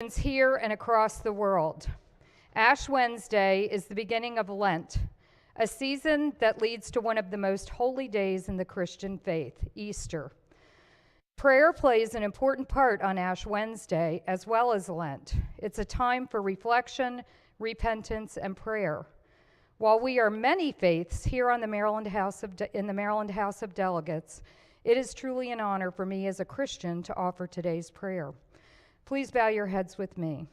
Here and across the world. Ash Wednesday is the beginning of Lent, a season that leads to one of the most holy days in the Christian faith, Easter. Prayer plays an important part on Ash Wednesday as well as Lent. It's a time for reflection, repentance, and prayer. While we are many faiths here on the in the Maryland House of Delegates, it is truly an honor for me as a Christian to offer today's prayer. Please bow your heads with me.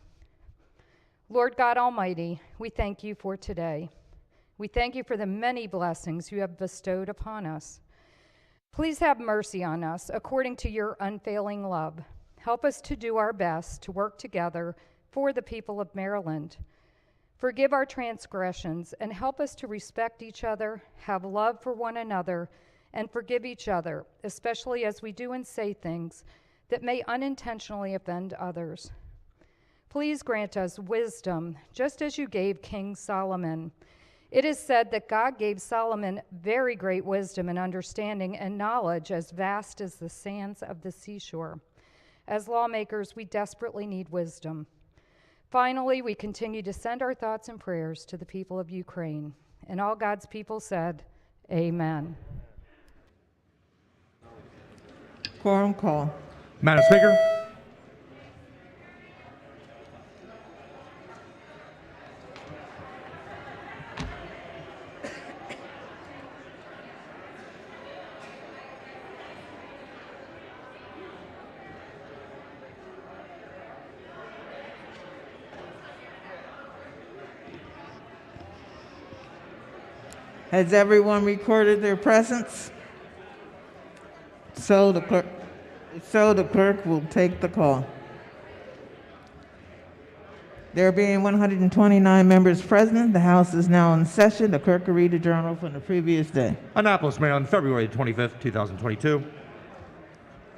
Lord God Almighty, we thank you for today. We thank you for the many blessings you have bestowed upon us. Please have mercy on us according to your unfailing love. Help us to do our best to work together for the people of Maryland. Forgive our transgressions and help us to respect each other, have love for one another, and forgive each other, especially as we do and say things that may unintentionally offend others. Please grant us wisdom, just as you gave King Solomon. It is said that God gave Solomon very great wisdom and understanding and knowledge as vast as the sands of the seashore. As lawmakers, we desperately need wisdom. Finally, we continue to send our thoughts and prayers to the people of Ukraine. And all God's people said, Amen. Quorum call. Madam Speaker. Has everyone recorded their presence? So the clerk will take the call. There being 129 members present, the House is now in session. The clerk will read the journal from the previous day. Annapolis, Maryland, February 25th, 2022.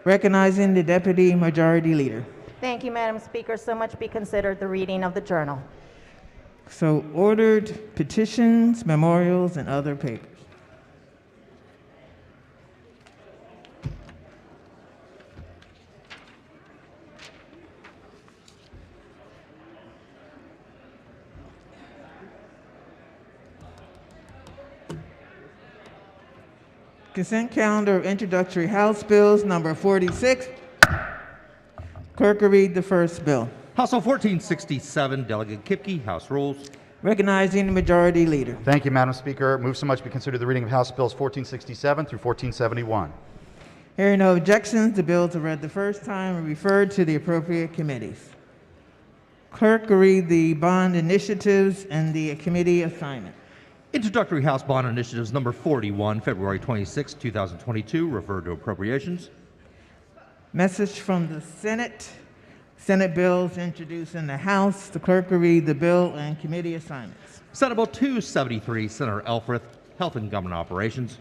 Recognizing the Deputy Majority Leader. Thank you, Madam Speaker. So much be considered the reading of the journal. So ordered. Petitions, memorials, and other papers. Consent calendar of introductory House bills, number 46. Clerk will read the first bill. House Bill 1467, Delegate Kipke, House Rules. Recognizing the Majority Leader. Thank you, Madam Speaker. Move so much be considered the reading of House Bills 1467 through 1471. Hearing no objections, the bills are read the first time and referred to the appropriate committees. Clerk will read the bond initiatives and the committee assignment. Introductory House Bond Initiatives number 41, February 26, 2022, referred to appropriations. Message from the Senate. Senate bills introduced in the House. The clerk will read the bill and committee assignments. Senate Bill 273, Senator Elfreth, Health and Government Operations.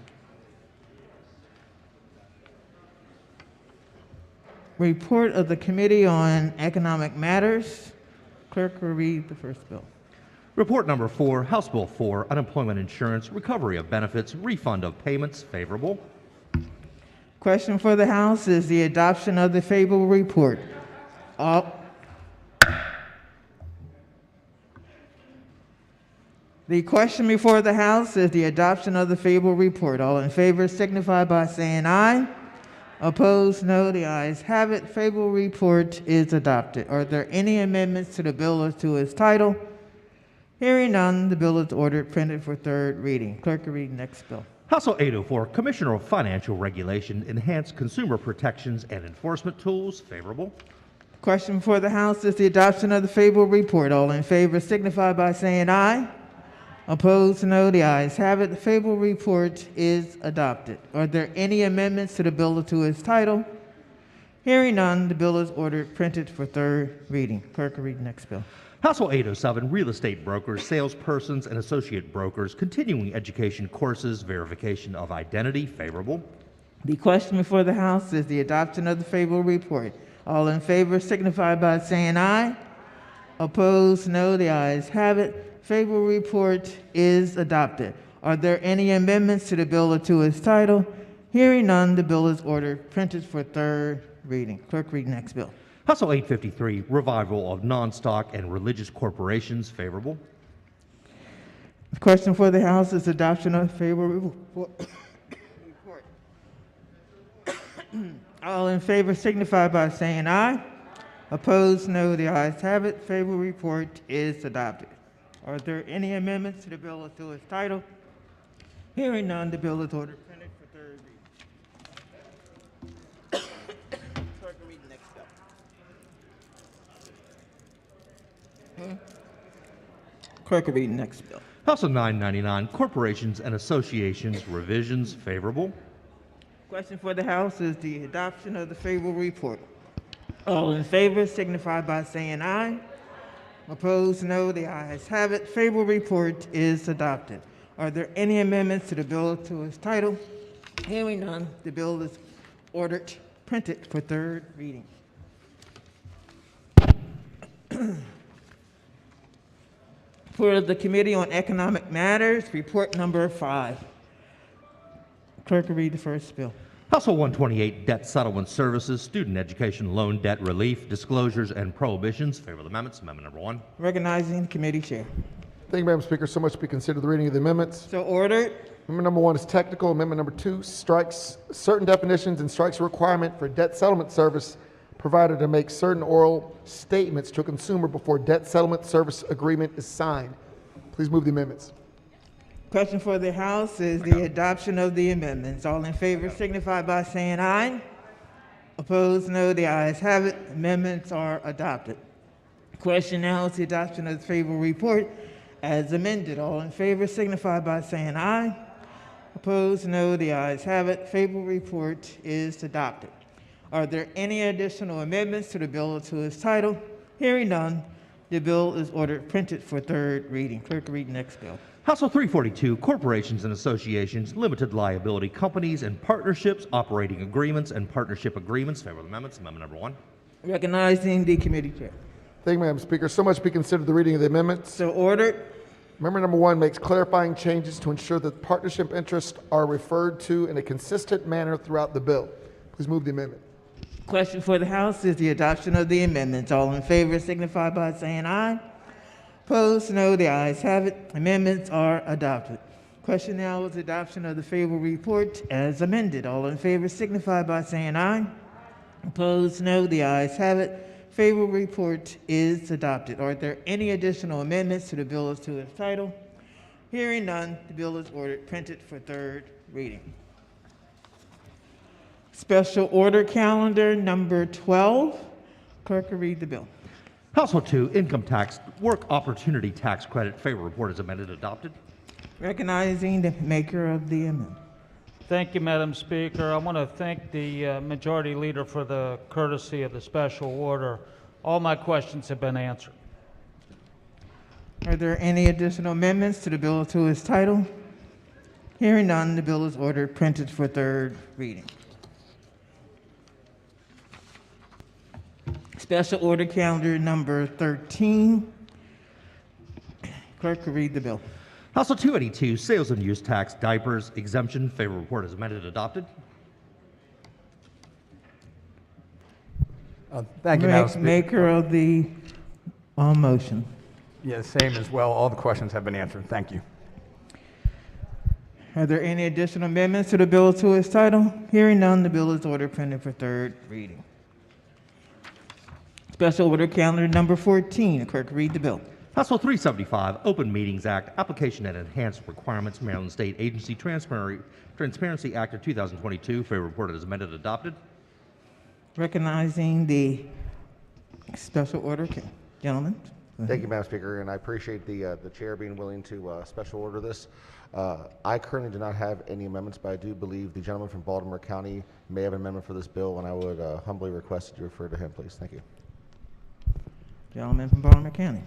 Report of the Committee on Economic Matters. Clerk will read the first bill. Report number 4, House Bill 4, Unemployment Insurance, Recovery of Benefits, Refund of Payments, favorable. Question for the House is the adoption of the favorable report. The question before the House is the adoption of the favorable report. All in favor signify by saying aye. Opposed, no. The ayes have it. Favorable report is adopted. Are there any amendments to the bill or to its title? Hearing none, the bill is ordered printed for third reading. Clerk will read the next bill. House Bill 804, Commissioner of Financial Regulation, Enhanced Consumer Protections and Enforcement Tools, favorable. Question for the House is the adoption of the favorable report. All in favor signify by saying aye. Opposed, no. The ayes have it. The favorable report is adopted. Are there any amendments to the bill or to its title? Hearing none, the bill is ordered printed for third reading. Clerk will read the next bill. House Bill 807, Real Estate Brokers, Salespersons, and Associate Brokers, Continuing Education Courses, Verification of Identity, favorable. The question before the House is the adoption of the favorable report. All in favor signify by saying aye. Opposed, no. The ayes have it. Favorable report is adopted. Are there any amendments to the bill or to its title? Hearing none, the bill is ordered printed for third reading. Clerk, read next bill. House Bill 853, revival of non-stock and religious corporations, favorable. The question for the House is adoption of favorable report. All in favor signify by saying aye. Opposed, no. The ayes have it. Favorable report is adopted. Are there any amendments to the bill as to its title? Hearing none, the bill is ordered printed for third reading. Clerk will read the next bill. Clerk will read the next bill. House Bill 999, corporations and associations, revisions, favorable. Question for the House is the adoption of the favorable report. All in favor signify by saying aye. Opposed, no. The ayes have it. Favorable report is adopted. Are there any amendments to the bill to its title? Hearing none, the bill is ordered printed for third reading. For the Committee on Economic Matters, report number 5. Clerk will read the first bill. House Bill 128, debt settlement services, student education loan debt relief, disclosures and prohibitions, favorable amendments. Amendment number 1. Recognizing the committee chair. Thank you, Madam Speaker. So much to be considered the reading of the amendments. So ordered. Amendment number 1 is technical. Amendment number 2 strikes certain definitions and strikes a requirement for debt settlement service provider to make certain oral statements to a consumer before debt settlement service agreement is signed. Please move the amendments. Question for the House is the adoption of the amendments. All in favor signify by saying aye. Opposed, no. The ayes have it. Amendments are adopted. Question now is the adoption of the favorable report as amended. All in favor signify by saying aye. Opposed, no. The ayes have it. Favorable report is adopted. Are there any additional amendments to the bill or to its title? Hearing none, the bill is ordered printed for third reading. Clerk will read the next bill. House Bill 342, corporations and associations, limited liability companies and partnerships, operating agreements and partnership agreements, favorable amendments. Amendment number 1. Recognizing the committee chair. Thank you, Madam Speaker. So much to be considered the reading of the amendments. So ordered. Amendment number 1 makes clarifying changes to ensure that partnership interests are referred to in a consistent manner throughout the bill. Please move the amendment. Question for the House is the adoption of the amendments. All in favor signify by saying aye. Opposed, no. The ayes have it. Amendments are adopted. Question now is adoption of the favorable report as amended. All in favor signify by saying aye. Opposed, no. The ayes have it. Favorable report is adopted. Are there any additional amendments to the bill as to its title? Hearing none, the bill is ordered printed for third reading. Special order calendar number 12. Clerk will read the bill. House Bill 2, income tax, work opportunity tax credit, favorable report is amended, adopted. Recognizing the maker of the amendment. Thank you, Madam Speaker. I want to thank the Majority Leader for the courtesy of the special order. All my questions have been answered. Are there any additional amendments to the bill to its title? Hearing none, the bill is ordered printed for third reading. Special order calendar number 13. Clerk will read the bill. House Bill 282, sales and use tax, diapers, exemption, favorable report is amended, adopted. Thank you, Madam Speaker. Maker of the motion. Yeah, same as well. All the questions have been answered. Thank you. Are there any additional amendments to the bill to its title? Hearing none, the bill is ordered printed for third reading. Special order calendar number 14. The clerk will read the bill. House Bill 375, Open Meetings Act, Application and Enhanced Requirements, Maryland State Agency Transparency Act of 2022, favorable report is amended, adopted. Recognizing the special order, gentlemen. Thank you, Madam Speaker, and I appreciate the chair being willing to special order this. I currently do not have any amendments, but I do believe the gentleman from Baltimore County may have an amendment for this bill, and I would humbly request that you refer to him, please. Thank you. Gentleman from Baltimore County.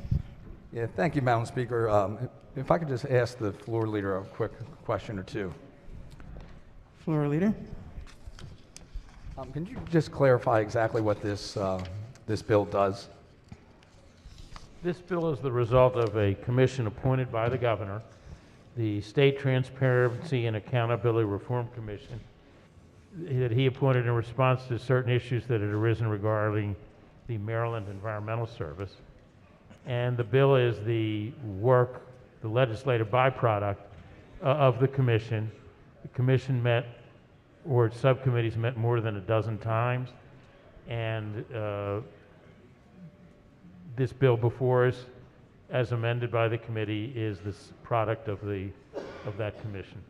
Yeah, thank you, Madam Speaker. If I could just ask the floor leader a quick question or two. Floor leader. Can you just clarify exactly what this bill does? This bill is the result of a commission appointed by the governor, the State Transparency and Accountability Reform Commission, that he appointed in response to certain issues that had arisen regarding the Maryland Environmental Service. And the bill is the work, the legislative byproduct of the commission. The commission met, or its subcommittees met more than a dozen times, and this bill before us, as amended by the committee, is this product of that commission.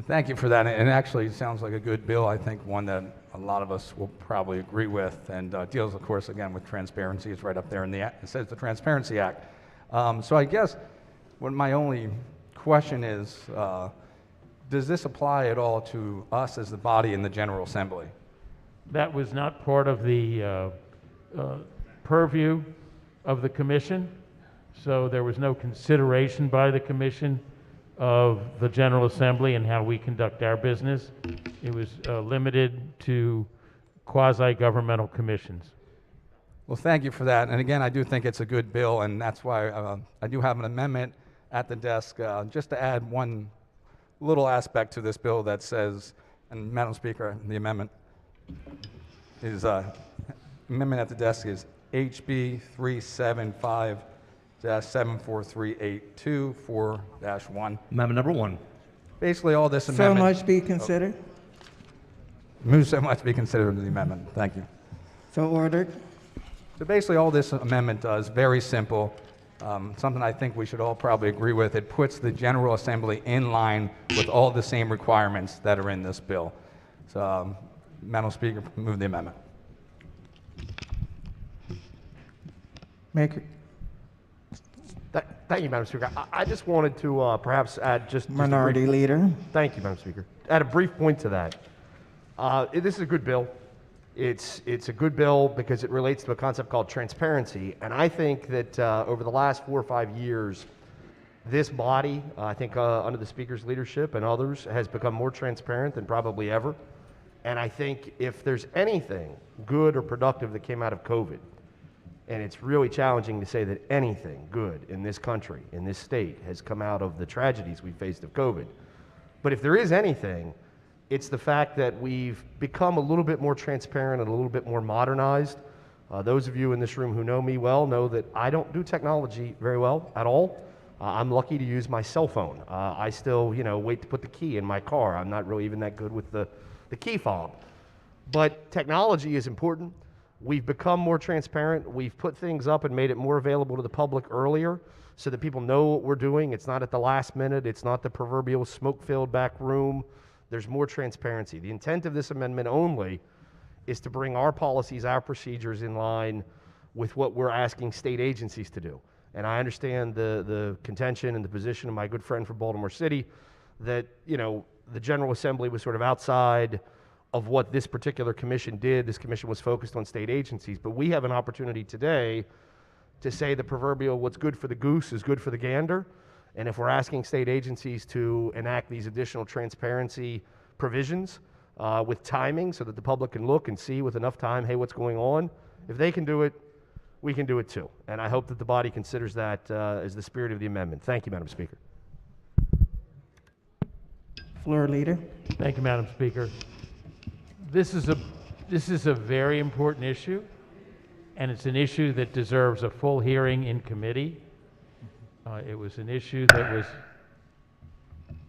Thank you for that. And actually, it sounds like a good bill. I think one that a lot of us will probably agree with, and deals, of course, again, with transparency. It's right up there in the act. It says the Transparency Act. So I guess what my only question is, does this apply at all to us as the body in the General Assembly? That was not part of the purview of the commission, so there was no consideration by the commission of the General Assembly and how we conduct our business. It was limited to quasi-governmental commissions. Well, thank you for that. And again, I do think it's a good bill, and that's why I do have an amendment at the desk just to add one little aspect to this bill that says, and Madam Speaker, the amendment is, amendment at the desk is HB 375-74382-4-1. Amendment number 1. Basically, all this So amendment. much be considered. Move so much be considered the amendment. Thank you. So ordered. So basically, all this amendment does, very simple, something I think we should all probably agree with. It puts the General Assembly in line with all the same requirements that are in this bill. So, Madam Speaker, move the amendment. Maker. Thank you, Madam Speaker. I just wanted to perhaps add just Minority Leader. Thank you, Madam Speaker. Add a brief point to that. This is a good bill. It's a good bill because it relates to a concept called transparency. And I think that over the last 4 or 5 years, this body, I think under the Speaker's leadership and others, has become more transparent than probably ever. And I think if there's anything good or productive that came out of COVID, and it's really challenging to say that anything good in this country, in this state, has come out of the tragedies we faced of COVID. But if there is anything, it's the fact that we've become a little bit more transparent and a little bit more modernized. Those of you in this room who know me well know that I don't do technology very well at all. I'm lucky to use my cell phone. I still, wait to put the key in my car. I'm not really even that good with the key fob. But technology is important. We've become more transparent. We've put things up and made it more available to the public earlier so that people know what we're doing. It's not at the last minute. It's not the proverbial smoke-filled back room. There's more transparency. The intent of this amendment only is to bring our policies, our procedures in line with what we're asking state agencies to do. And I understand the contention and the position of my good friend from Baltimore City that, the General Assembly was sort of outside of what this particular commission did. This commission was focused on state agencies, but we have an opportunity today to say the proverbial what's good for the goose is good for the gander. And if we're asking state agencies to enact these additional transparency provisions with timing so that the public can look and see with enough time, hey, what's going on? If they can do it, we can do it too. And I hope that the body considers that as the spirit of the amendment. Thank you, Madam Speaker. Floor Leader. Thank you, Madam Speaker. This is a very important issue, and it's an issue that deserves a full hearing in committee. It was an issue that was,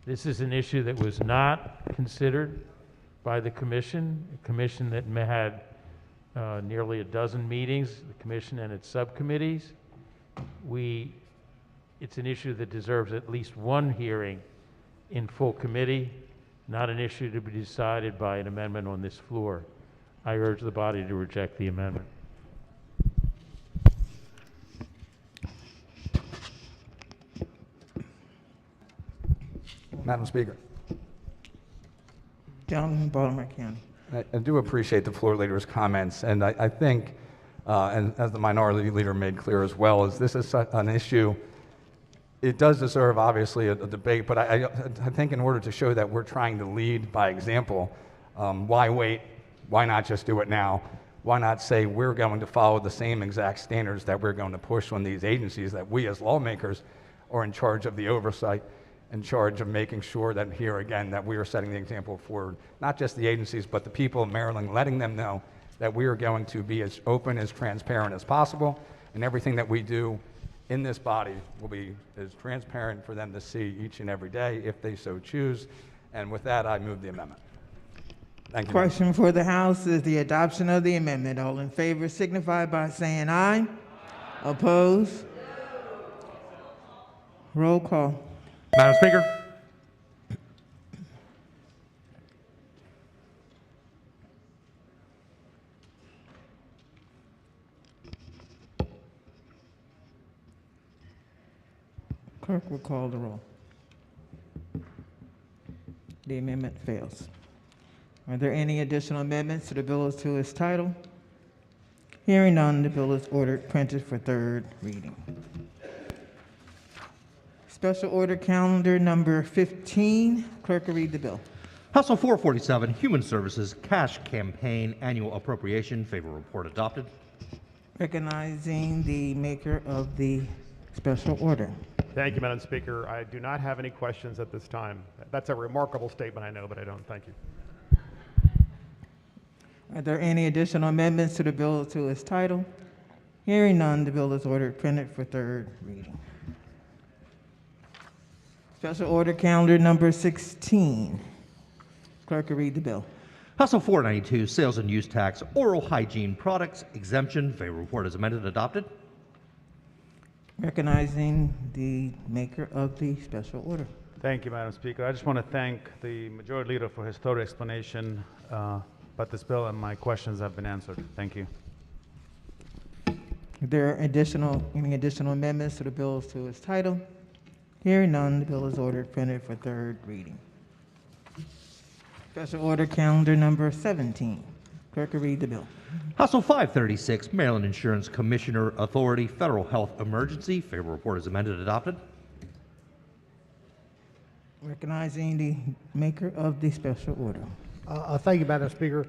this is an issue that was not considered by the commission, a commission that had nearly a dozen meetings, the commission and its subcommittees. It's an issue that deserves at least one hearing in full committee, not an issue to be decided by an amendment on this floor. I urge the body to reject the amendment. Madam Speaker. Gentleman from Baltimore County. I do appreciate the floor leader's comments, and I think, and as the minority leader made clear as well, is this is an issue. It does deserve, obviously, a debate, but I think in order to show that we're trying to lead by example, why wait? Why not just do it now? Why not say we're going to follow the same exact standards that we're going to push on these agencies, that we as lawmakers are in charge of the oversight, in charge of making sure that here again that we are setting the example for not just the agencies but the people of Maryland, letting them know that we are going to be as open, as transparent as possible, and everything that we do in this body will be as transparent for them to see each and every day if they so choose. And with that, I move the amendment. Thank you. Question for the House is the adoption of the amendment. All in favor signify by saying aye. Oppose? Roll call. Madam Speaker, Clerk will call the roll. The amendment fails. Are there any additional amendments to the bill as to its title? Hearing none, the bill is ordered printed for third reading. Special order calendar number 15. Clerk will read the bill. House Bill 447, Human Services Cash Campaign Annual Appropriation. Favor report adopted. Recognizing the maker of the special order. Thank you, Madam Speaker. I do not have any questions at this time. That's a remarkable statement, I know, but I don't. Thank you. Are there any additional amendments to the bill as to its title? Hearing none, the bill is ordered printed for third reading. Special order calendar number 16. Clerk will read the bill. House Bill 492, Sales and Use Tax Oral Hygiene Products Exemption. Favor report is amended adopted. Recognizing the maker of the special order. Thank you, Madam Speaker. I just want to thank the Majority Leader for his thorough explanation about this bill, and my questions have been answered. Thank you. Are there any additional amendments to the bill as to its title? Hearing none, the bill is ordered printed for third reading. Special order calendar number 17. Clerk will read the bill. House Bill 536, Maryland Insurance Commissioner Authority Federal Health Emergency. Favor report is amended adopted. Recognizing the maker of the special order. Thank you, Madam Speaker.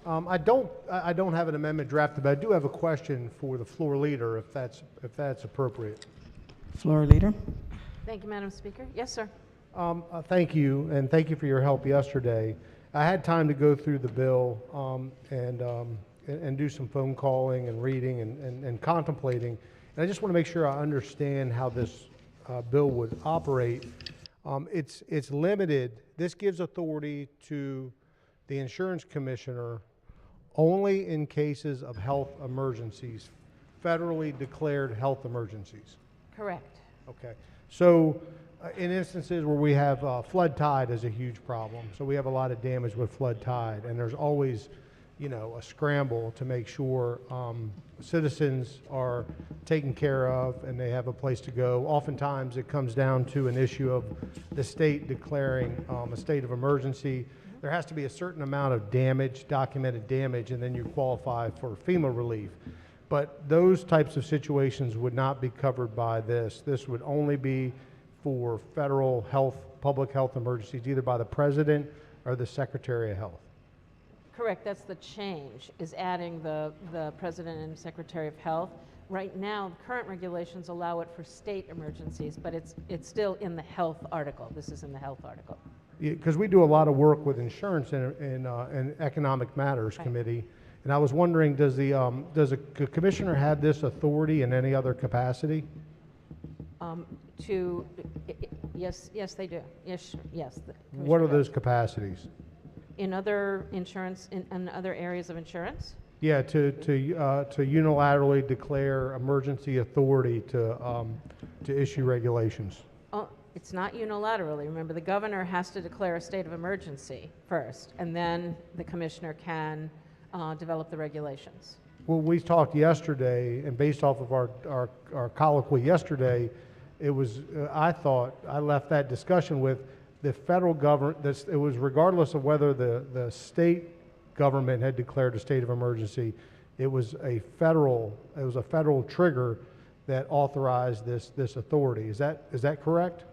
I don't have an amendment drafted, but I do have a question for the floor leader, if that's appropriate. Floor leader. Thank you, Madam Speaker. Yes, sir. Thank you, and thank you for your help yesterday. I had time to go through the bill and do some phone calling and reading and contemplating. And I just want to make sure I understand how this bill would operate. It's limited. This gives authority to the insurance commissioner only in cases of health emergencies, federally declared health emergencies. Correct. Okay. So in instances where we have flood tide is a huge problem. So we have a lot of damage with flood tide, and there's always, a scramble to make sure citizens are taken care of and they have a place to go. Oftentimes it comes down to an issue of the state declaring a state of emergency. There has to be a certain amount of damage, documented damage, and then you qualify for FEMA relief. But those types of situations would not be covered by this. This would only be for federal health, public health emergencies, either by the President or the Secretary of Health. Correct. That's the change, is adding the President and Secretary of Health. Right now, the current regulations allow it for state emergencies, but it's still in the health article. This is in the health article. Because we do a lot of work with insurance and Economic Matters Committee, and I was wondering, does a commissioner have this authority in any other capacity? Yes, they do. Yes. What are those capacities? In other insurance, in other areas of insurance? Yeah, to unilaterally declare emergency authority to issue regulations. Oh, it's not unilaterally. Remember, the governor has to declare a state of emergency first, and then the commissioner can develop the regulations. Well, we talked yesterday, and based off of our colloquy yesterday, it was, I thought, I left that discussion with the federal government, it was regardless of whether the state government had declared a state of emergency, it was a federal trigger that authorized this authority. Is that correct?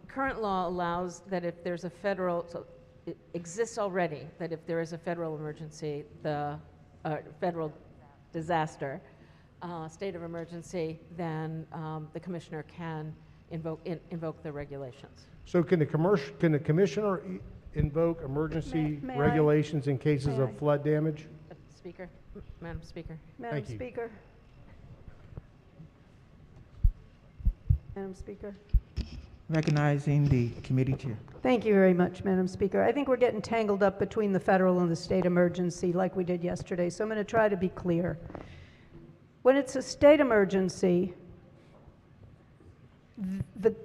Current law allows that if there's a federal, so it exists already, that if there is a federal emergency, the federal disaster, state of emergency, then the commissioner can invoke the regulations. So can the commissioner invoke emergency May I? regulations in cases May of I? flood damage? Speaker, Madam Speaker. Madam Thank you. Speaker. Madam Speaker. Recognizing the committee chair. Thank you very much, Madam Speaker. I think we're getting tangled up between the federal and the state emergency like we did yesterday, so I'm going to try to be clear. When it's a state emergency, the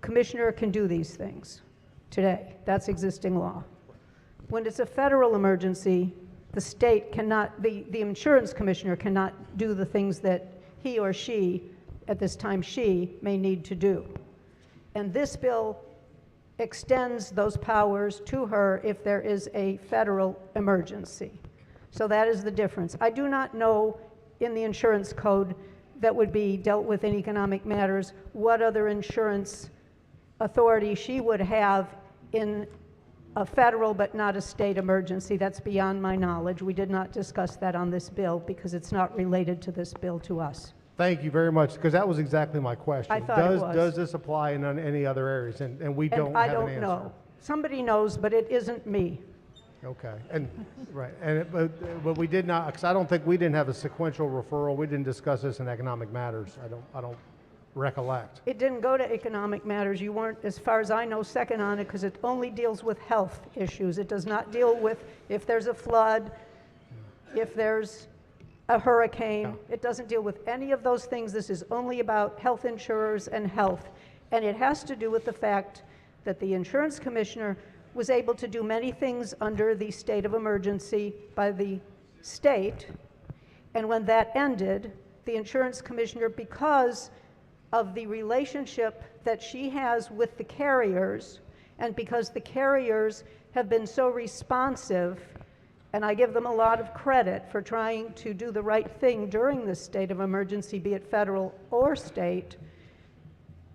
commissioner can do these things today. That's existing law. When it's a federal emergency, the state cannot, the insurance commissioner cannot do the things that he or she, at this time she, may need to do. And this bill extends those powers to her if there is a federal emergency. So that is the difference. I do not know in the insurance code that would be dealt with in economic matters what other insurance authority she would have in a federal but not a state emergency. That's beyond my knowledge. We did not discuss that on this bill because it's not related to this bill to us. Thank you very much, because that was exactly my question. I thought it was. Does this apply in any other areas? And we don't I have an don't answer. know. Somebody knows, but it isn't me. Okay, and, right, and, but we did not, because I don't think we didn't have a sequential referral. We didn't discuss this in economic matters. I don't recollect. It didn't go to economic matters. You weren't, as far as I know, second on it because it only deals with health issues. It does not deal with if there's a flood, if there's a hurricane. It doesn't deal with any of those things. This is only about health insurers and health. And it has to do with the fact that the insurance commissioner was able to do many things under the state of emergency by the state. And when that ended, the insurance commissioner, because of the relationship that she has with the carriers, and because the carriers have been so responsive, and I give them a lot of credit for trying to do the right thing during this state of emergency, be it federal or state,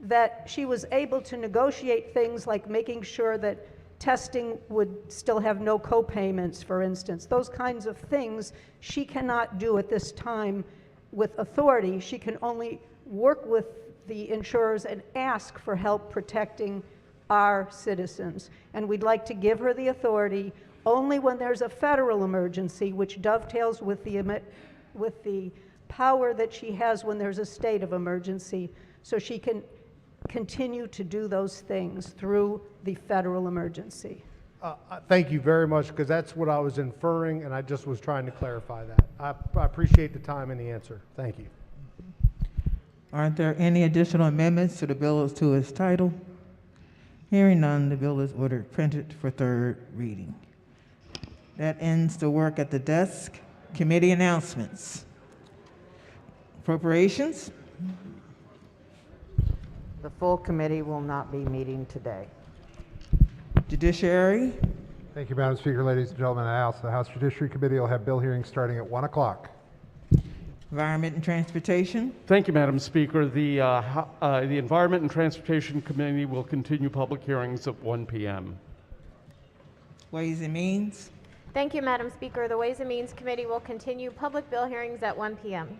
that she was able to negotiate things like making sure that testing would still have no co-payments, for instance. Those kinds of things she cannot do at this time with authority. She can only work with the insurers and ask for help protecting our citizens. And we'd like to give her the authority only when there's a federal emergency, which dovetails with the power that she has when there's a state of emergency, so she can continue to do those things through the federal emergency. Thank you very much, because that's what I was inferring, and I just was trying to clarify that. I appreciate the time and the answer. Thank you. Aren't there any additional amendments to the bill as to its title? Hearing none, the bill is ordered printed for third reading. That ends the work at the desk. Committee announcements. Appropriations. The full committee will not be meeting today. Judiciary. Thank you, Madam Speaker, ladies and gentlemen of the House. The House Judiciary Committee will have bill hearings starting at 1 o'clock. Environment and Transportation. Thank you, Madam Speaker. The Environment and Transportation Committee will continue public hearings at 1 p.m. Ways and Means. Thank you, Madam Speaker. The Ways and Means Committee will continue public bill hearings at 1 p.m.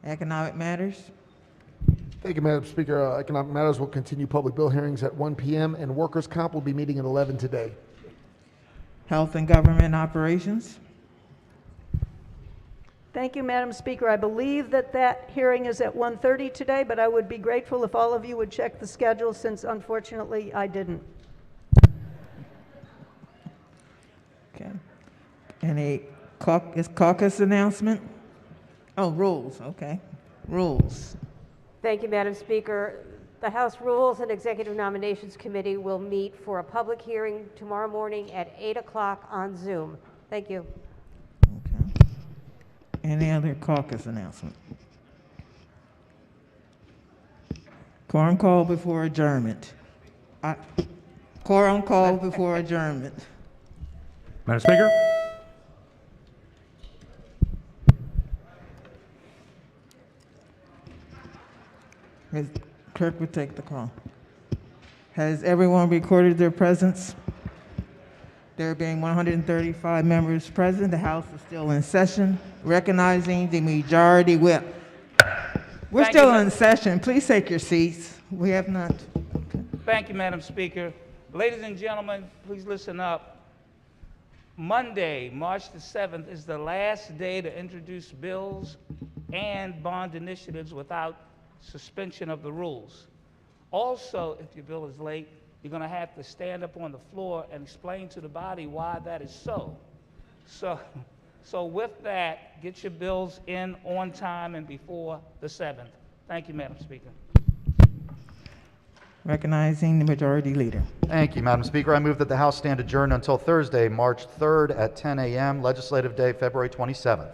Economic Matters. Thank you, Madam Speaker. Economic Matters will continue public bill hearings at 1 p.m. and Workers' Comp will be meeting at 11 today. Health and Government Operations. Thank you, Madam Speaker. I believe that hearing is at 1:30 today, but I would be grateful if all of you would check the schedule, since unfortunately I didn't. Okay. Any caucus announcement? Oh, rules. Okay. Rules. Thank you, Madam Speaker. The House Rules and Executive Nominations Committee will meet for a public hearing tomorrow morning at 8 o'clock on Zoom. Thank you. Any other caucus announcement? Quorum call before adjournment. Quorum call before adjournment. Madam Speaker? Ms. Clerk will take the call. Has everyone recorded their presence? There being 135 members present, the House is still in session, recognizing the majority whip. We're still in session. Please take your seats. We have not. Thank you, Madam Speaker. Ladies and gentlemen, please listen up. Monday, March the 7th, is the last day to introduce bills and bond initiatives without suspension of the rules. Also, if your bill is late, you're going to have to stand up on the floor and explain to the body why that is so. So with that, get your bills in on time and before the 7th. Thank you, Madam Speaker. Recognizing the Majority Leader. Thank you, Madam Speaker. I move that the House stand adjourned until Thursday, March 3rd at 10 a.m., Legislative Day, February 27th.